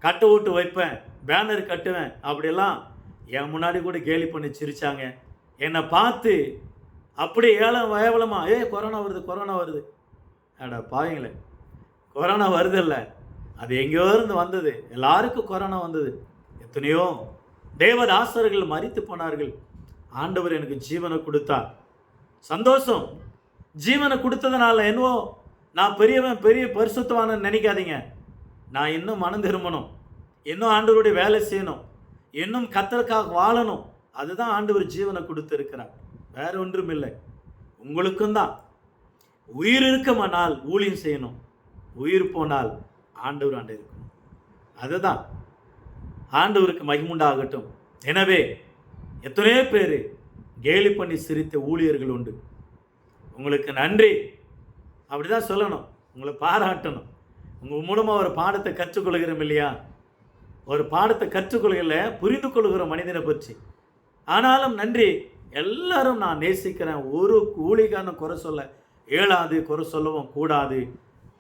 கட்டு ஓட்டு வைப்பேன், பேனர் கட்டுவேன் அப்படியெல்லாம் என் முன்னாடி கூட கேலி பண்ணி சிரித்தாங்க. என்னை பார்த்து அப்படியே ஏவலமா கொரோனா வருது கொரோனா வருது. அடா பாவீங்களே, கொரோனா வருதில்ல, அது எங்கேயோ இருந்து வந்தது. எல்லாருக்கும் கொரோனா வந்தது. எத்தனையோ தேவதாசர்கள் மரித்து போனார்கள். ஆண்டவர் எனக்கு ஜீவனை கொடுத்தார். சந்தோஷம். ஜீவனை கொடுத்ததுனால என்னவோ நான் பெரிய பரிசுத்தவானன்னு நினைக்காதீங்க. நான் இன்னும் மனம் திரும்பணும், இன்னும் ஆண்டவருடைய வேலை செய்யணும், இன்னும் கர்த்தருக்காக வாழணும். அதுதான் ஆண்டவர் ஜீவனை கொடுத்து இருக்கிறார். வேற ஒன்றும் இல்லை. உங்களுக்கும் தான். உயிர் இருக்குமானால் ஊழியம் செய்யணும், உயிர் போனால் ஆண்டவர் ஆண்டு இருக்கணும். அதுதான். ஆண்டவருக்கு மகிமுண்டாகட்டும். எனவே எத்தனையோ பேர் கேலி பண்ணி சிரித்த ஊழியர்கள் உண்டு. உங்களுக்கு நன்றி அப்படிதான் சொல்லணும், உங்களை பாராட்டணும். உங்கள் மூலமாக ஒரு பாடத்தை கற்றுக்கொள்கிறோம் இல்லையா? ஒரு பாடத்தை கற்றுக்கொள்கல, புரிந்து கொள்கிற மனிதனை பற்றி. ஆனாலும் நன்றி. எல்லாரும் நான் நேசிக்கிறேன். ஒரு ஊழியக்காரனை குறை சொல்ல இயலாது, குறை சொல்லவும் கூடாது.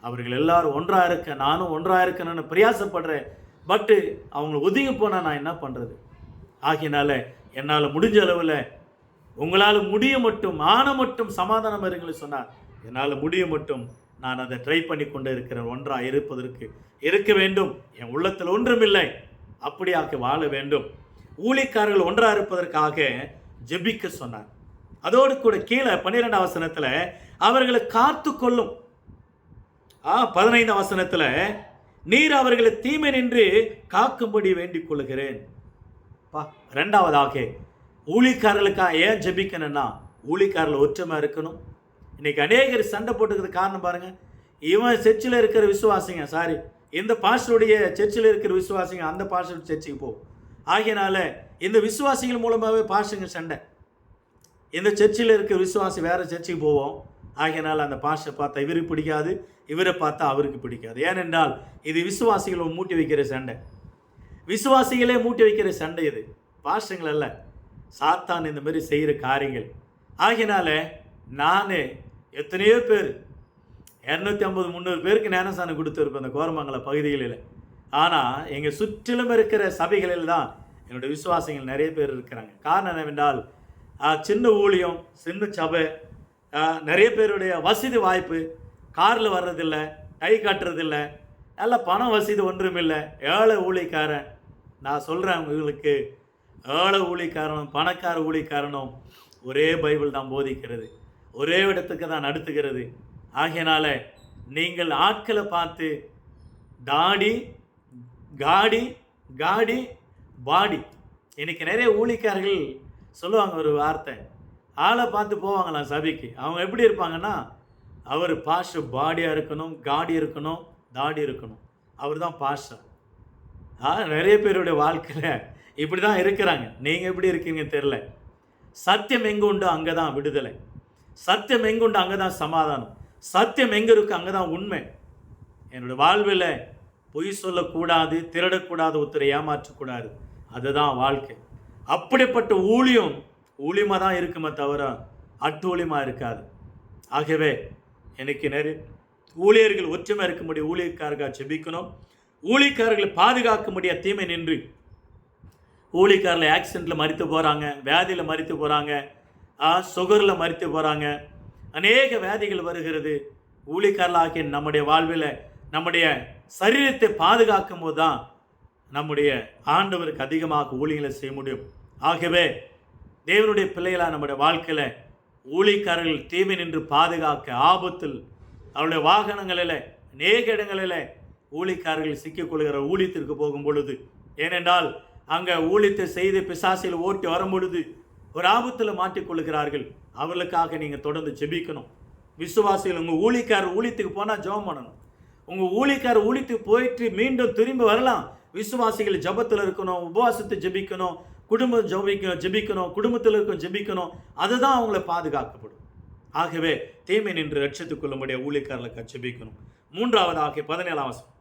அவர்கள் எல்லாரும் ஒன்றாக இருக்க, நானும் ஒன்றாக இருக்கணும்னு பிரயாசப்படுறேன். பட்டு அவங்க ஒதுங்கி போனால் நான் என்ன பண்ணுறது? ஆகினால என்னால் முடிஞ்ச அளவில், உங்களால் முடிய மட்டும், ஆன மட்டும் சமாதானம் இருங்கன்னு சொன்னார். என்னால் முடிய மட்டும் நான் அதை ட்ரை பண்ணி கொண்டு இருக்கிறேன். ஒன்றாக இருப்பதற்கு இருக்க வேண்டும். என் உள்ளத்தில் ஒன்றுமில்லை, அப்படியாக வாழ வேண்டும். ஊழியக்காரர்கள் ஒன்றாக இருப்பதற்காக ஜெபிக்க சொன்னார். அதோடு கூட கீழே 12ஆம் வசனத்தில் அவர்களை காத்து கொள்ளும். 15ஆம் வசனத்தில் நீர் அவர்களை தீமை நின்று காக்கும்படி வேண்டிக் கொள்கிறேன். ரெண்டாவதாக ஊழியக்காரர்களுக்காக ஏன் ஜெபிக்கணும்னா, ஊழியக்காரர்கள் ஒற்றுமை இருக்கணும். இன்னைக்கு அநேகர் சண்டை போட்டுக்கிறது காரணம் பாருங்க. இவன் சர்ச்சில் இருக்கிற விசுவாசிங்க, இந்த பாஸ்டருடைய சர்ச்சில் இருக்கிற விசுவாசிங்க அந்த பாஸ்டர் சர்ச்சுக்கு போகும். ஆகியனால இந்த விசுவாசிகள் மூலமாகவே பாஸ்டருங்க சண்டை. இந்த சர்ச்சில் இருக்கிற விசுவாசி வேற சர்ச்சுக்கு போவோம். ஆகியனால அந்த பாஸ்டரை பார்த்தா இவருக்கு பிடிக்காது, இவரை பார்த்தா அவருக்கு பிடிக்காது. ஏனென்றால் இது விசுவாசிகள் மூட்டி வைக்கிற சண்டை, விசுவாசிகளே மூட்டி வைக்கிற சண்டை. இது பாஸ்டருங்கள் அல்ல, சாத்தான் இந்த மாதிரி செய்கிற காரியங்கள். ஆகியனால நான் எத்தனையோ பேர் 250-300 பேருக்கு ஞானஸ்தானம் கொடுத்துருப்பேன் அந்த கோரமங்கலம் பகுதிகளில். ஆனால் எங்கள் சுற்றிலும் இருக்கிற சபைகளில் தான் என்னுடைய விசுவாசிகள் நிறைய பேர் இருக்கிறாங்க. காரணம் என்னவென்றால் சின்ன ஊழியம், சின்ன சபை, நிறைய பேருடைய வசதி வாய்ப்பு, காரில் வர்றதில்லை, கை காட்டுறதில்லை, நல்ல பணம் வசதி ஒன்றும் இல்லை. ஏழை ஊழியக்காரன், நான் சொல்கிறேன் உங்களுக்கு, ஏழை ஊழியக்காரனும் பணக்கார ஊழியக்காரனும் ஒரே பைபிள் தான் போதிக்கிறது, ஒரே இடத்துக்கு தான் நடத்துகிறது. ஆகையினால நீங்கள் ஆட்களை பார்த்து தாடி காடி காடி பாடி, இன்னைக்கு நிறைய ஊழியக்காரர்கள் சொல்லுவாங்க ஒரு வார்த்தை, ஆளை பார்த்து போவாங்களாம் சபைக்கு. அவங்க எப்படி இருப்பாங்கன்னா, அவர் பாஸ்டர் பாடியாக இருக்கணும், காடி இருக்கணும், தாடி இருக்கணும், அவர் தான் பாஸ்டர். நிறைய பேருடைய வாழ்க்கையில் இப்படி தான் இருக்கிறாங்க. நீங்கள் எப்படி இருக்கீங்கன்னு தெரில. சத்தியம் எங்கே உண்டு அங்கே தான் விடுதலை, சத்தியம் எங்கே உண்டு அங்கே தான் சமாதானம், சத்தியம் எங்கே இருக்கு அங்கே தான் உண்மை. என்னுடைய வாழ்வில் பொய் சொல்லக்கூடாது, திருடக்கூடாது, ஒருத்தரை ஏமாற்றக்கூடாது, அதுதான் வாழ்க்கை. அப்படிப்பட்ட ஊழியமாக தான் இருக்குமே தவிர அட்டூழியமாக இருக்காது. ஆகவே எனக்கு நிறைய ஊழியர்கள் ஒற்றுமை இருக்க முடியும், ஊழியக்காரர்கள் ஜெபிக்கணும். ஊழியக்காரர்களை பாதுகாக்க முடியாது தீமை நின்று. ஊழியக்காரர்கள் ஆக்சிடெண்ட்டில் மரித்து போகிறாங்க, வியாதியில் மரித்து போகிறாங்க, சுகரில் மரித்து போகிறாங்க, அநேக வியாதிகள் வருகிறது. ஊழியக்காரர்களாகிய நம்முடைய வாழ்வில் நம்முடைய சரீரத்தை பாதுகாக்கும் போது தான் நம்முடைய ஆண்டவருக்கு அதிகமாக ஊழியங்களை செய்ய முடியும். ஆகவே தேவனுடைய பிள்ளைகளாக நம்முடைய வாழ்க்கையில் ஊழியக்காரர்கள் தீமை நின்று பாதுகாக்க, ஆபத்தில் அவருடைய வாகனங்களில் அநேக இடங்களில் ஊழியக்காரர்கள் சிக்கிக்கொள்கிற ஊழியத்திற்கு போகும் பொழுது, ஏனென்றால் அங்கே ஊழியத்தை செய்து பிசாசில் ஓட்டி வரும் பொழுது ஒரு ஆபத்தில் மாட்டிக்கொள்கிறார்கள். அவர்களுக்காக நீங்கள் தொடர்ந்து ஜெபிக்கணும். விசுவாசிகள் உங்கள் ஊழியக்காரர் ஊழியத்துக்கு போனால் ஜெபம் பண்ணணும். உங்கள் ஊழியக்காரர் ஊழியத்துக்கு போயிட்டு மீண்டும் திரும்பி வரலாம். விசுவாசிகள் ஜெபத்தில் இருக்கணும், உபவாசத்தை ஜெபிக்கணும், குடும்பம் ஜெபிக்கணும், குடும்பத்தில் இருக்க ஜெபிக்கணும். அதுதான் அவங்களை பாதுகாக்கப்படும். ஆகவே தீமை நின்று ரட்சித்துக் கொள்ளும்படிய ஊழியக்காரர்களுக்கு ஜெபிக்கணும். மூன்றாவதாக 17ஆம் வசனம்,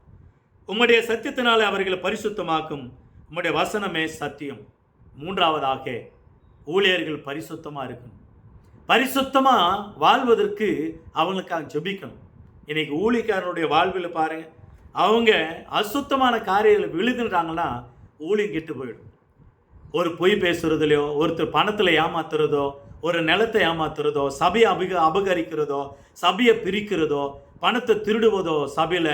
உம்முடைய சத்தியத்தினாலே அவர்களை பரிசுத்தமாக்கும், உம்முடைய வசனமே சத்தியம். மூன்றாவதாக ஊழியர்கள் பரிசுத்தமாக இருக்கணும். பரிசுத்தமாக வாழ்வதற்கு அவங்களுக்காக ஜெபிக்கணும். இன்னைக்கு ஊழியக்காரனுடைய வாழ்வில் பாருங்கள், அவங்க அசுத்தமான காரியங்களை விழுதுன்றாங்கன்னா ஊழியம் கெட்டு போயிடும். ஒரு பொய் பேசுறதுலையோ, ஒருத்தர் பணத்தில் ஏமாத்துறதோ, ஒரு நிலத்தை ஏமாத்துறதோ, சபையை அபகரிக்கிறதோ, சபையை பிரிக்கிறதோ, பணத்தை திருடுவதோ, சபையில்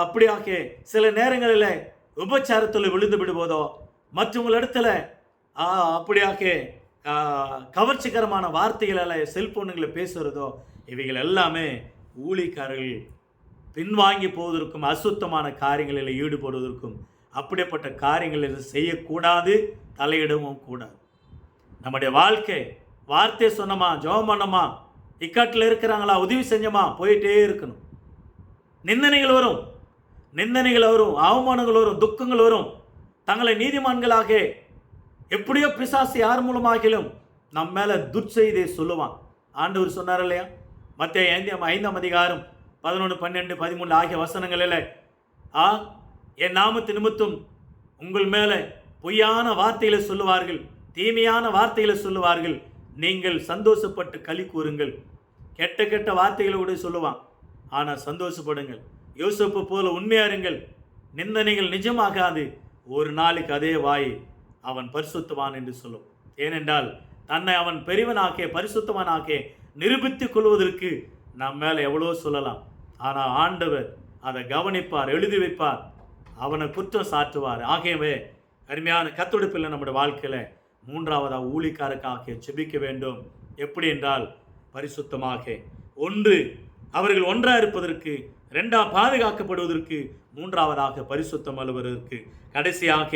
அப்படியாக சில நேரங்களில் விபச்சாரத்தில் விழுந்து விடுவதோ, மற்றவங்களிடத்தில் அப்படியாக கவர்ச்சிகரமான வார்த்தைகளால் செல்போனுங்களை பேசுகிறதோ, இவைகள் எல்லாமே ஊழியக்காரர்கள் பின்வாங்கி போவதற்கும் அசுத்தமான காரியங்களில் ஈடுபடுவதற்கும், அப்படிப்பட்ட காரியங்களில் செய்யக்கூடாது, தலையிடவும் கூடாது. நம்முடைய வார்த்தை சொன்னோமா, ஜெபம் பண்ணோமா, இக்கட்டில் இருக்கிறாங்களா, உதவி செஞ்சோமா, போயிட்டே இருக்கணும். நிந்தனைகள் வரும், அவமானங்கள் வரும், துக்கங்கள் வரும். தங்களை நீதிமான்களாக எப்படியோ பிசாசு யார் மூலமாகிலும் நம்ம மேலே துர்ச்செய்தியை சொல்லுவான். ஆண்டவர் சொன்னார் இல்லையா, மத்தேயு 5ஆம் அதிகாரம் 11, 12, 13 ஆகிய வசனங்களில், என் நாமத்து நிமித்தம் உங்கள் மேலே பொய்யான வார்த்தைகளை சொல்லுவார்கள், தீமையான வார்த்தைகளை சொல்லுவார்கள், நீங்கள் சந்தோஷப்பட்டு களி கூறுங்கள். கெட்ட வார்த்தைகளை கூட சொல்லுவான், ஆனால் சந்தோஷப்படுங்கள். யோசேப்பு போல உண்மையாருங்கள், நிந்தனைகள் நிஜமாகாது. ஒரு நாளைக்கு அதே வாய் அவன் பரிசுத்தவான் என்று சொல்லும். ஏனென்றால் தன்னை அவன் பெரியவனாக்கே பரிசுத்தவனாக்கே நிரூபித்துக் கொள்வதற்கு நம் மேலே எவ்வளோ சொல்லலாம். ஆனால் ஆண்டவர் அதை கவனிப்பார், எழுதி வைப்பார், அவனை குற்றம் சாட்டுவார். ஆகவே அருமையான கர்த்தருடைய பிள்ளை, நம்முடைய வாழ்க்கையில் மூன்றாவதாக ஊழியக்காரருக்காக ஜெபிக்க வேண்டும். எப்படி என்றால் பரிசுத்தமாக. ஒன்று, அவர்கள் ஒன்றாக இருப்பதற்கு, ரெண்டாம் பாதுகாக்கப்படுவதற்கு, மூன்றாவதாக பரிசுத்தம் அலுவதற்கு. கடைசியாக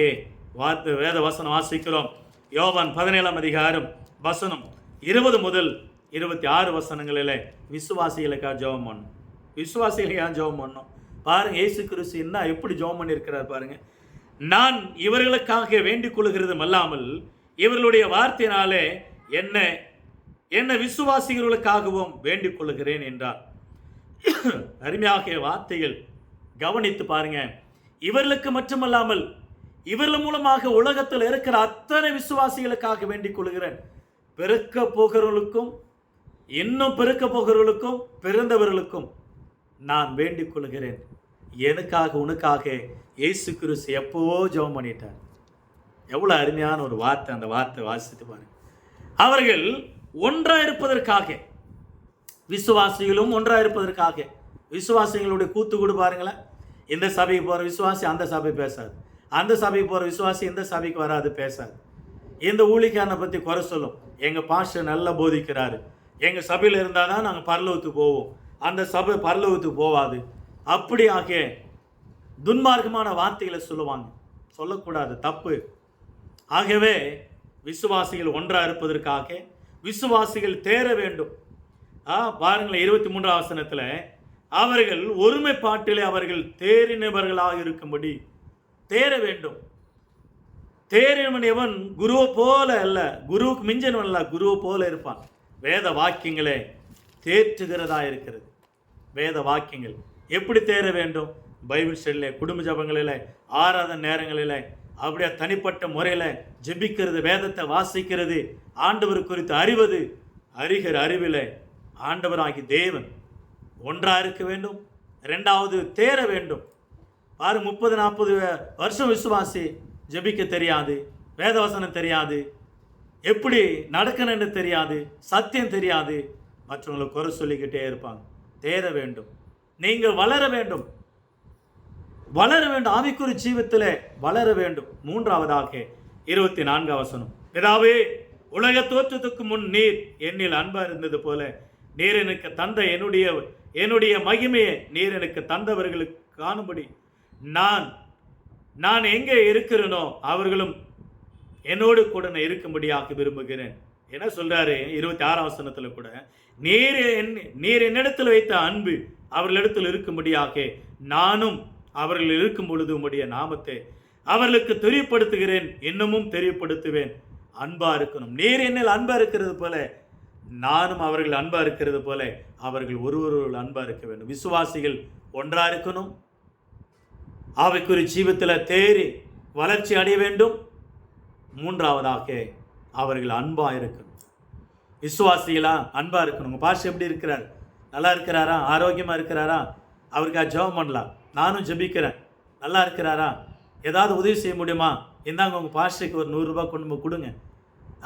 வேத வசனம் வாசிக்கிறோம். யோவான் 17ஆம் அதிகாரம் வசனம் 20 முதல் 26 வசனங்களில் விசுவாசிகளுக்காக ஜெபம் பண்ணணும். விசுவாசிகளுக்காக ஜெபம் பண்ணணும். பாருங்க, இயேசு கிறிஸ்து என்ன எப்படி ஜெபம் பண்ணியிருக்கிறார் பாருங்க. நான் இவர்களுக்காக வேண்டிக் கொள்கிறதும் அல்லாமல் இவர்களுடைய வார்த்தையினாலே என்ன விசுவாசிகளுக்காகவும் வேண்டிக் கொள்கிறேன் என்றார். அருமையாக வார்த்தைகள் கவனித்து பாருங்க. இவர்களுக்கு மட்டுமல்லாமல் இவர்கள் மூலமாக உலகத்தில் இருக்கிற அத்தனை விசுவாசிகளுக்காக வேண்டிக் கொள்கிறேன். பிறக்க போகிறவர்களுக்கும், இன்னும் பிறக்க போகிறவர்களுக்கும், பிறந்தவர்களுக்கும் நான் வேண்டிக் கொள்கிறேன். எனக்காக உனக்காக இயேசு கிறிஸ்து எப்பவோ ஜெபம் பண்ணிட்டார். எவ்வளோ அருமையான ஒரு வார்த்தை. அந்த வார்த்தை வாசித்து பாருங்க. அவர்கள் ஒன்றாக இருப்பதற்காக, விசுவாசிகளும் ஒன்றாக இருப்பதற்காக. விசுவாசிகளுடைய கூத்து கூட பாருங்களேன். இந்த சபைக்கு போகிற விசுவாசி அந்த சபை பேசாது, அந்த சபைக்கு போகிற விசுவாசி இந்த சபைக்கு வராது பேசாது. இந்த ஊழியக்காரனை பற்றி குறை சொல்லும். எங்கள் பாஸ்டர் நல்லா போதிக்கிறாரு, எங்கள் சபையில் இருந்தால் தான் நாங்கள் பரலோகத்துக்கு போவோம், அந்த சபை பரலோகத்துக்கு போவாது. அப்படியாக துன்மார்க்கமான வார்த்தைகளை சொல்லுவாங்க. சொல்லக்கூடாது, தப்பு. ஆகவே விசுவாசிகள் ஒன்றாக இருப்பதற்காக, விசுவாசிகள் தேர வேண்டும். பாருங்களேன், 23ஆம் வசனத்தில், அவர்கள் ஒருமைப்பாட்டிலே அவர்கள் தேறினவர்களாக இருக்கும்படி தேர வேண்டும். தேறினவன் எவன் குருவை போல அல்ல, குருவுக்கு மிஞ்சனவன் அல்ல, குருவை போல இருப்பான். வேத வாக்கியங்களே தேற்றுகிறதா இருக்கிறது. வேத வாக்கியங்கள் எப்படி தேர வேண்டும்? பைபிள் ஸ்டடியில், குடும்ப ஜபங்களில், ஆராதனை நேரங்களில், அப்படியே தனிப்பட்ட முறையில் ஜெபிக்கிறது, வேதத்தை வாசிக்கிறது, ஆண்டவர் குறித்து அறிவது. அறிகிற அறிவில் ஆண்டவராகி தேவன் ஒன்றாக இருக்க வேண்டும். ரெண்டாவது தேர வேண்டும். பாரு, 30-40 வருஷம் விசுவாசி ஜெபிக்க தெரியாது, வேதவசனம் தெரியாது, எப்படி நடக்கணும்னு தெரியாது, சத்தியம் தெரியாது, மற்றவங்களை குறை சொல்லிக்கிட்டே இருப்பாங்க. தேர வேண்டும். நீங்கள் வளர வேண்டும், ஆவிக்குரிய ஜீவத்தில் வளர வேண்டும். மூன்றாவதாக 24ஆம் வசனம், பிதாவே, உலக தோற்றத்துக்கு முன் நீர் என்னில் அன்பா இருந்தது போல நீர் எனக்கு தந்த என்னுடைய மகிமையை நீர் எனக்கு தந்தவர்களுக்கு காணும்படி நான் எங்கே இருக்கிறேனோ அவர்களும் என்னோடு கூட நான் இருக்கும்படியாக விரும்புகிறேன். என்ன சொல்றாரு 26ஆம் வசனத்தில் கூட, நீர் என்னிடத்தில் வைத்த அன்பு அவர்களிடத்தில் இருக்கும்படியாக நானும் அவர்கள் இருக்கும் பொழுது உம்முடைய நாமத்தை அவர்களுக்கு தெரியப்படுத்துகிறேன், இன்னமும் தெரியப்படுத்துவேன். அன்பா இருக்கணும். நீர் என்னில் அன்பா இருக்கிறது போல நானும் அவர்கள் அன்பா இருக்கிறது போல அவர்கள் ஒருவர்கள் அன்பா இருக்க வேண்டும். விசுவாசிகள் ஒன்றா இருக்கணும். ஆவிக்குரிய ஜீவத்தில் தேறி வளர்ச்சி அடைய வேண்டும். மூன்றாவதாக அவர்கள் அன்பா இருக்கணும். விசுவாசிகளா அன்பா இருக்கணும். உங்கள் பாஷை எப்படி இருக்கிறார்? நல்லா இருக்கிறாரா? ஆரோக்கியமாக இருக்கிறாரா? அவருக்காக ஜெபம் பண்ணலாம். நானும் ஜெபிக்கிறேன். நல்லா இருக்கிறாரா? ஏதாவது உதவி செய்ய முடியுமா? இந்தாங்க உங்கள் பாஸ்டருக்கு ஒரு 100 ரூபாய் கொண்டு போய் கொடுங்க.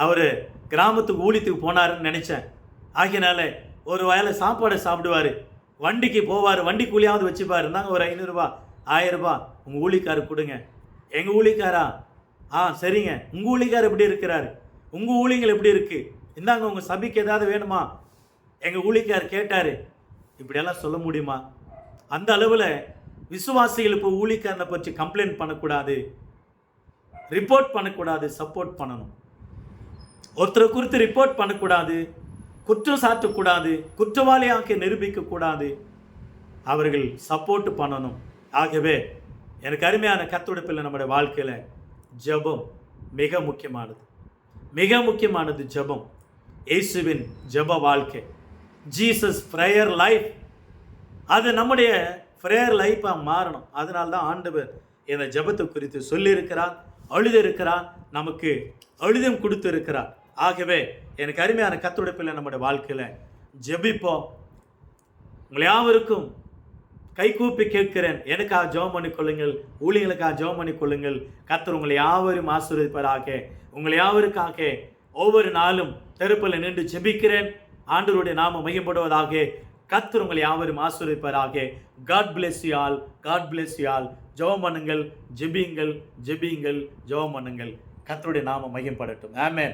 அவர் கிராமத்துக்கு ஊழியத்துக்கு போனாருன்னு நினச்சேன். ஆகையினால ஒரு வேளை சாப்பாடை சாப்பிடுவார், வண்டிக்கு போவார், வண்டி கூலியாவது வச்சுப்பார். இருந்தாங்க ஒரு 500 ரூபா 1000 ரூபாய் உங்கள் ஊழிக்காரருக்கு கொடுங்க. எங்கள் ஊழிக்காரா? சரிங்க. உங்கள் ஊழிக்கார் எப்படி இருக்கிறாரு? உங்கள் ஊழியங்கள் எப்படி இருக்குது? இந்தாங்க உங்கள் சபைக்கு ஏதாவது வேணுமா? எங்கள் ஊழிக்கார் கேட்டார். இப்படியெல்லாம் சொல்ல முடியுமா? அந்த அளவில் விசுவாசிகள் இப்போ ஊழிக்காரனை பற்றி கம்ப்ளைண்ட் பண்ணக்கூடாது, ரிப்போர்ட் பண்ணக்கூடாது, சப்போர்ட் பண்ணணும். ஒருத்தரை குறித்து ரிப்போர்ட் பண்ணக்கூடாது, குற்றம் சாட்டக்கூடாது, குற்றவாளியாக்க நிரூபிக்கக்கூடாது, அவர்கள் சப்போர்ட் பண்ணணும். ஆகவே எனக்கு அருமையான கர்த்தருடைய பிள்ளை, நம்முடைய வாழ்க்கையில் ஜெபம் மிக முக்கியமானது, மிக முக்கியமானது ஜெபம். இயேசுவின் ஜெப வாழ்க்கை, ஜீசஸ் ப்ரேயர் லைஃப், அது நம்முடைய ப்ரேயர் லைஃபாக மாறணும். அதனால தான் ஆண்டவர் இந்த ஜெபத்தை குறித்து சொல்லியிருக்கிறார், எழுதியிருக்கிறார், நமக்கு எழுதியும் கொடுத்திருக்கிறார். ஆகவே எனக்கு அருமையான கர்த்தருடைய பிள்ளை, நம்முடைய வாழ்க்கையில் ஜெபிப்போம். உங்களை யாவருக்கும் கைகூப்பி கேட்கிறேன், எனக்காக ஜெபம் பண்ணிக்கொள்ளுங்கள், ஊழியர்களுக்காக ஜெபம் பண்ணிக்கொள்ளுங்கள். கர்த்தர் உங்களை யாவரும் ஆசீர்வதிப்பாராக. உங்களை யாவருக்காக ஒவ்வொரு நாளும் தெருப்பில் நின்று ஜெபிக்கிறேன். ஆண்டவருடைய நாமம் மகிமைப்படுவதாக. கர்த்தர் உங்களை யாவரும் ஆசீர்வதிப்பாராக. God bless you all, God bless you all. ஜெபம் பண்ணுங்கள், ஜெபியுங்கள், ஜெபியுங்கள், ஜெபம் பண்ணுங்கள். கர்த்தருடைய நாமம் மகிமைப்படட்டும். ஆமென்.